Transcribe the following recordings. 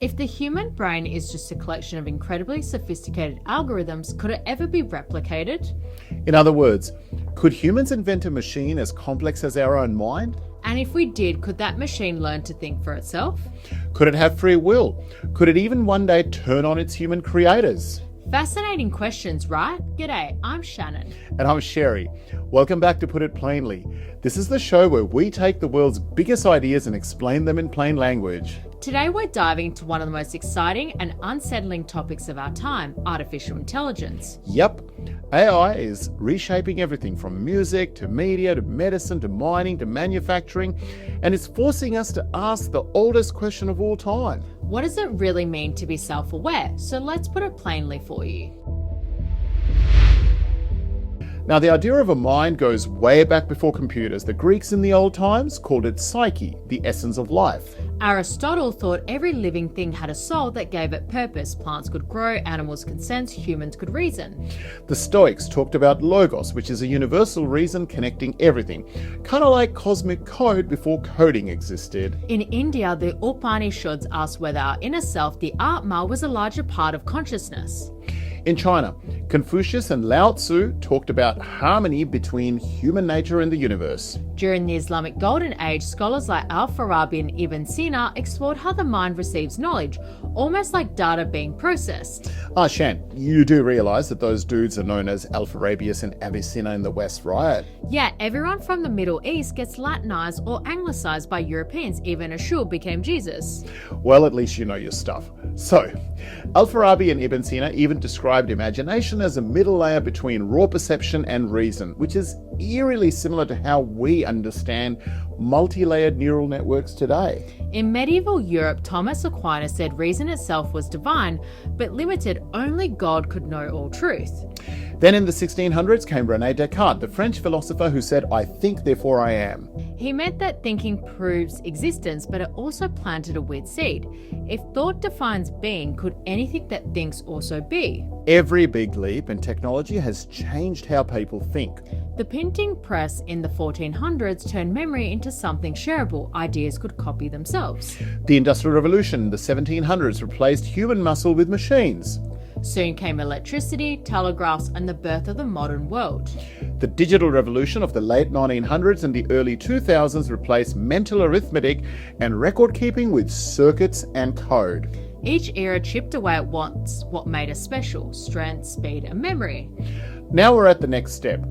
If the human brain is just a collection of incredibly sophisticated algorithms, could it ever be replicated? In other words, could humans invent a machine as complex as our own mind? And if we did, could that machine learn to think for itself? Could it have free will? Could it even one day turn on its human creators? Fascinating questions, right? G'day, I'm Shannon. And I'm Sherry. Welcome back to Put It Plainly. This is the show where we take the world's biggest ideas and explain them in plain language. Today we're diving into one of the most exciting and unsettling topics of our time, artificial intelligence. Yep, AI is reshaping everything from music to media to medicine to mining to manufacturing, and it's forcing us to ask the oldest question of all time. What does it really mean to be self-aware? So let's put it plainly for you. Now, the idea of a mind goes way back before computers. The Greeks in the old times called it psyche, the essence of life. Aristotle thought every living thing had a soul that gave it purpose. Plants could grow, animals could sense, humans could reason. The Stoics talked about logos, which is a universal reason connecting everything, kind of like cosmic code before coding existed. In India, the Upanishads asked whether our inner self, the Atma, was a larger part of consciousnss. In China, Confucius and Lao Tzu talked about harmony between human nature and the universe. During the Islamic Golden Age, scholars like Al-Farabi and Ibn Sina explored how the mind receives knowledge, almost like data being processed. Shan, you do realise that those dudes are known as Al-Farabius and Avicenna in the West, right? Yeah, everyone from the Middle East gets Latinized or Anglicized by Europeans. Even Ashur became Jesus. Well, at least you know your stuff. So, Al-Farabi and Ibn Sina even described imagination as a middle layer between raw perception and reason, which is eerily similar to how we understand multi-layered neural networks today. In medieval Europe, Thomas Aquinas said reason itself was divine, but limited. Only God could know all truth. Then in the 1600s came René Descartes, the French philosopher who said, "I think, therefore I am." He meant that thinking proves existence, but it also planted a weird seed. If thought defines being, could anything that thinks also be? Every big leap in technology has changed how people think. The printing press in the 1400s turned memory into something shareable. Ideas could copy themselves. The Industrial Revolution in the 1700s replaced human muscle with machines. Soon came electricity, telegraphs, and the birth of the modern world. The digital revolution of the late 1900s and the early 2000s replaced mental arithmetic and record keeping with circuits and code. Each era chipped away at what made us special: strength, speed, and memory. Now we're at the next step.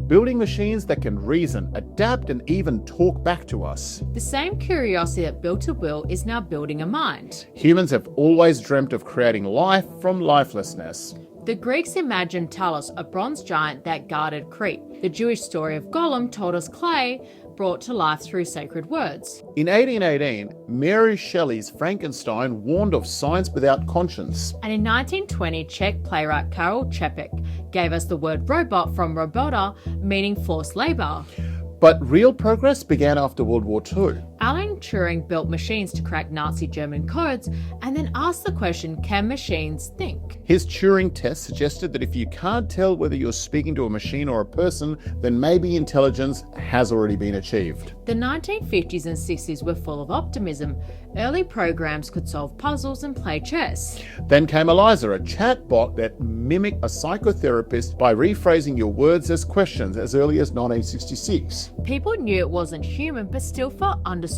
Building machines that can reason, adapt, and even talk back to us. The same curiosity that built a will is now building a mind. Humans have always dreamt of creating life from lifelessness. The Greeks imagined Talos, a bronze giant that guarded Crete. The Jewish story of Golem told us clay brought to life through sacred words. In 1818, Mary Shelley's Frankenstein warned of science without conscience. And in 1920, Czech playwright Karel Čapek gave us the word robot from robota, meaning forced labour. But real progress began after World War II. Alan Turing built machines to crack Nazi German codes and then asked the question, can machines think? His Turing test suggested that if you can't tell whether you're speaking to a machine or a person, then maybe intelligence has already been achieved. The 1950s and 60s were full of optimism. Early programs could solve puzzles and play chess. Then came Eliza, a chatbot that mimicked a psychotherapist by rephrasing your words as questions as early as 1966. People knew it wasn't human, but still felt understood.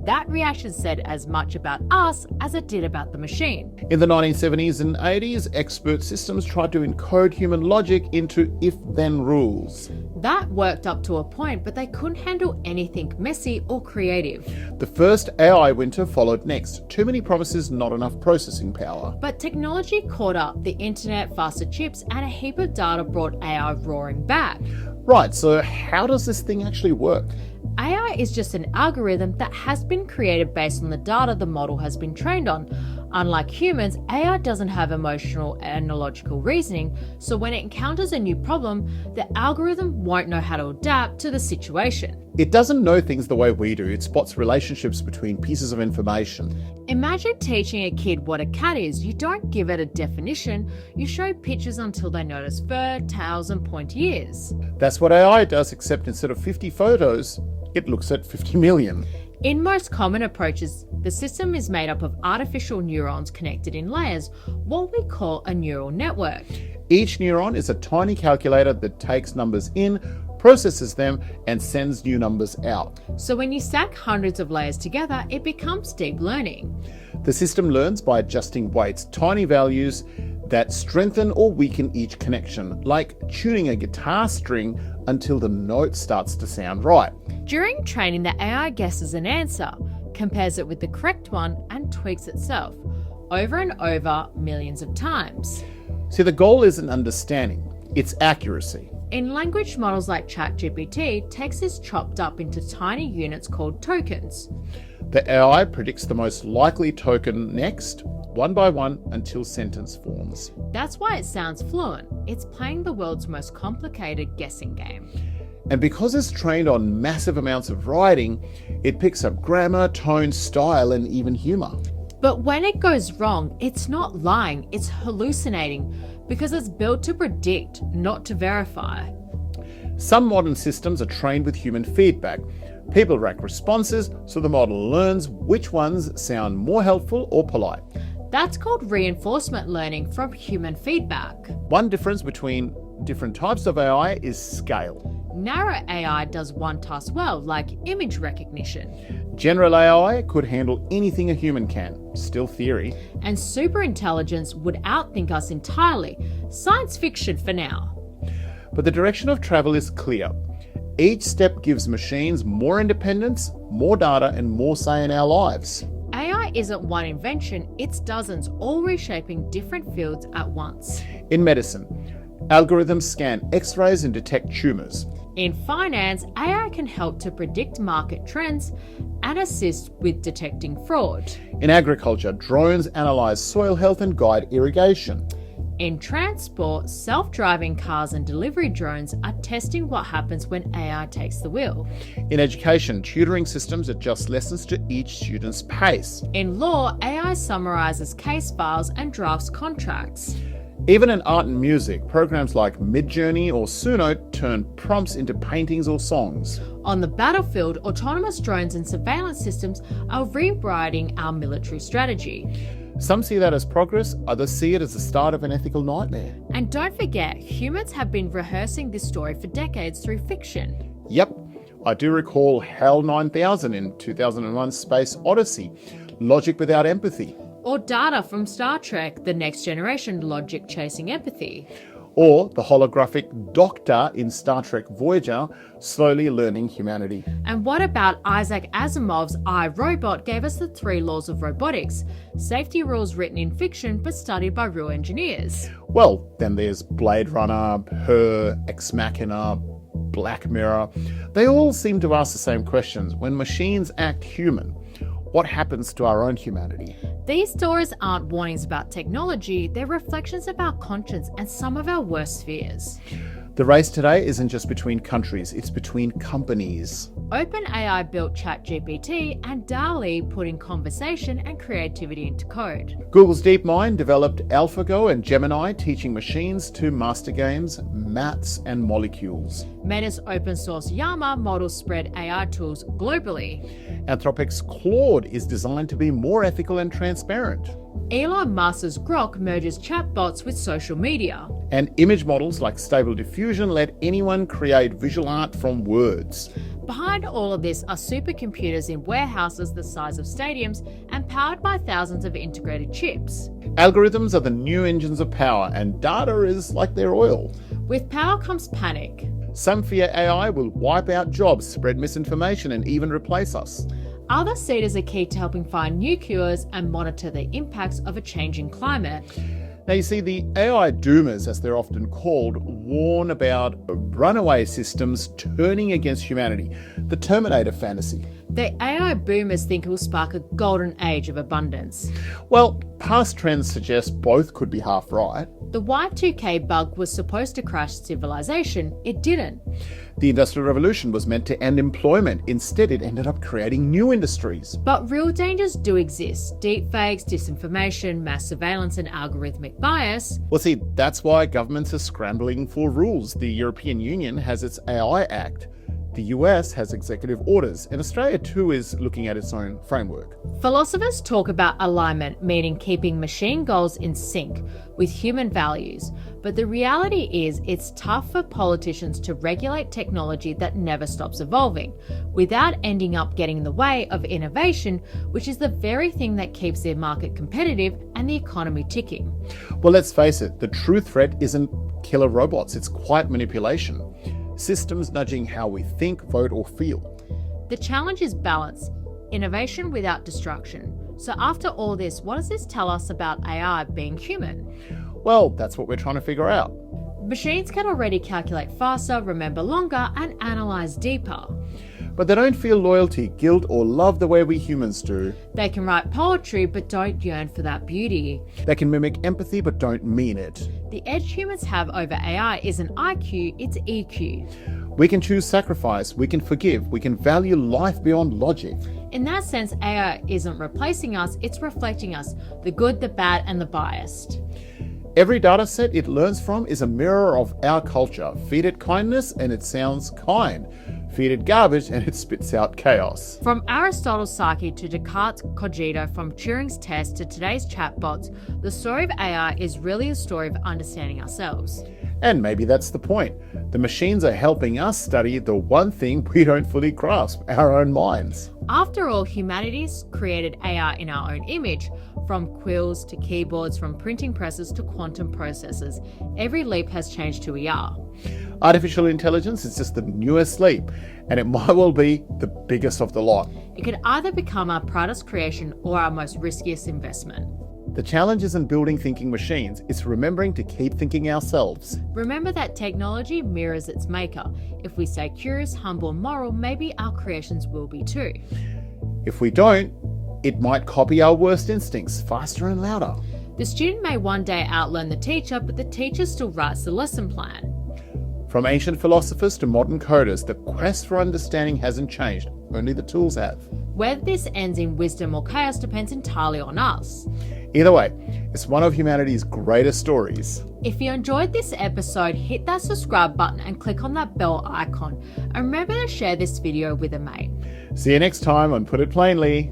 That reaction said as much about us as it did about the machine. In the 1970s and 80s, expert systems tried to encode human logic into if-then rules. That worked up to a point, but they couldn't handle anything messy or creative. The first AI winter followed next. Too many promises, not enough processing power. But technology caught up. The internet, faster chips, and a heap of data brought AI roaring back. Right, so how does this thing actually work? AI is just an algorithm that has been created based on the data the model has been trained on. Unlike humans, AI doesn't have emotional and logical reasoning, so when it encounters a new problem, the algorithm won't know how to adapt to the situation. It doesn't know things the way we do. It spots relationships between pieces of information. Imagine teaching a kid what a cat is. You don't give it a definition, you show pictures until they notice fur, tails, and pointy ears. That's what AI does, except instead of 50 photos, it looks at 50 million. In most common approaches, the system is made up of artificial neurons connected in layers, what we call a neural network. Each neuron is a tiny calculator that takes numbers in, processes them, and sends new numbers out. So when you stack hundreds of layers together, it becomes deep learning. The system learns by adjusting weights, tiny values that strengthen or weaken each connection, like tuning a guitar string until the note starts to sound right. During training, the AI guesses an answer, compares it with the correct one, and tweaks itself over and over millions of times. See, the goal isn't understanding, it's accuracy. In language models like ChatGPT, text is chopped up into tiny units called tokens. The AI predicts the most likely token next, one by one, until sentence forms. That's why it sounds fluent. It's playing the world's most complicated guessing game. And because it's trained on massive amounts of writing, it picks up grammar, tone, style, and even humour. But when it goes wrong, it's not lying, it's hallucinating, because it's built to predict, not to verify. Some modern systems are trained with human feedback. People rank responses so the model learns which ones sound more helpful or polite. That's called reinforcement learning from human feedback. One difference between different types of AI is scale. Narrow AI does one task well, like image recognition. General AI could handle anything a human can, still theory. And superintelligence would outthink us entirely. Science fiction for now. But the direction of travel is clear. Each step gives machines more independence, more data, and more say in our lives. AI isn't one invention, it's dozens, all reshaping different fields at once. In medicine, algorithms scan X-rays and detect tumours. In finance, AI can help to predict market trends and assist with detecting fraud. In agriculture, drones analyse soil health and guide irrigation. In transport, self-driving cars and delivery drones are testing what happens when AI takes the wheel. In education, tutoring systems adjust lessons to each student's pace. In law, AI summarizes case files and drafts contracts. Even in art and music, programs like Midjourney or Suno turn prompts into paintings or songs. On the battlefield, autonomous drones and surveillance systems are rewriting our military strategy. Some see that as progress, others see it as the start of an ethical nightmare. And don't forget, humans have been rehearsing this story for decades through fiction. Yep, I do recall HAL 9000 in 2001 Space Odyssey, logic without empathy. Or Data from Star Trek, The Next Generation, logic chasing empathy. Or the holographic Doctor in Star Trek Voyager, slowly learning humanity. And what about Isaac Asimov's I, Robot gave us the 3 laws of robotics, safety rules written in fiction but studied by real engineers? Well, then there's Blade Runner, Her, Ex Machina, Black Mirror. They all seem to ask the same questions. When machines act human, what happens to our own humanity? These stories aren't warnings about technology, they're reflections of our conscience and some of our worst fears. The race today isn't just between countries, it's between companies. OpenAI built ChatGPT and DALL-E putting conversation and creativity into code. Google's DeepMind developed AlphaGo and Gemini, teaching machines to master games, maths, and molecules. Meta's open source Llama models spread AI tools globally. Anthropic's Claude is designed to be more ethical and transparent. Elon Musk's Grok merges chatbots with social media. And image models like Stable Diffusion let anyone create visual art from words. Behind all of this are supercomputers in warehouses the size of stadiums and powered by thousands of integrated chips. Algorithms are the new engines of power, and data is like their oil. With power comes panic. Some fear AI will wipe out jobs, spread misinformation, and even replace us. Others see it as a key to helping find new cures and monitor the impacts of a changing climate. Now, you see, the AI doomers, as they're often called, warn about runaway systems turning against humanity, the Terminator fantasy. The AI boomers think it will spark a golden age of abundance. Well, past trends suggest both could be half right. The Y2K bug was supposed to crash civilization. It didn't. The Industrial Revolution was meant to end employment. Instead, it ended up creating new industries. But real dangers do exist. Deepfakes, disinformation, mass surveillance and algorithmic bias. Well, see, that's why governments are scrambling for rules. The European Union has its AI Act. The US has executive orders, and Australia too is looking at its own framework. Philosophers talk about alignment, meaning keeping machine goals in sync with human values. But the reality is it's tough for politicians to regulate technology that never stops evolving, without ending up getting in the way of innovation, which is the very thing that keeps their market competitive and the economy ticking. Well, let's face it, the true threat isn't killer robots, it's quiet manipulation. Systems nudging how we think, vote, or feel. The challenge is balance, innovation without destruction. So after all this, what does this tell us about AI being human? Well, that's what we're trying to figure out. Machines can already calculate faster, remember longer, and analyze deeper. But they don't feel loyalty, guilt, or love the way we humans do. They can write poetry but don't yearn for that beauty. They can mimic empathy but don't mean it. The edge humans have over AI isn't IQ, it's EQ. We can choose sacrifice, we can forgive, we can value life beyond logic. In that sense, AI isn't replacing us, it's reflecting us, the good, the bad, and the biased. Every data set it learns from is a mirror of our culture. Feed it kindness and it sounds kind. Feed it garbage and it spits out chaos. From Aristotle's psyche to Descartes' cogito, from Turing's test to today's chatbots, the story of AI is really a story of understanding ourselves. And maybe that's the point. The machines are helping us study the one thing we don't fully grasp, our own minds. After all, humanity's created AI in our own image. From quills to keyboards, from printing presses to quantum processors, every leap has changed who we are. Artificial intelligence is just the newest leap, and it might well be the biggest of the lot. It could either become our proudest creation or our most riskiest investment. The challenge isn't building thinking machines, it's remembering to keep thinking ourselves. Remember that technology mirrors its maker. If we stay curious, humble, and moral, maybe our creations will be too. If we don't, it might copy our worst instincts faster and louder. The student may one day outlearn the teacher, but the teacher still writes the lesson plan. From ancient philosophers to modern coders, the quest for understanding hasn't changed, only the tools have. Whether this ends in wisdom or chaos depends entirely on us. Either way, it's one of humanity's greatest stories. If you enjoyed this episode, hit that subscribe button and click on that bell icon. And remember to share this video with a mate. See you next time on Put It Plainly.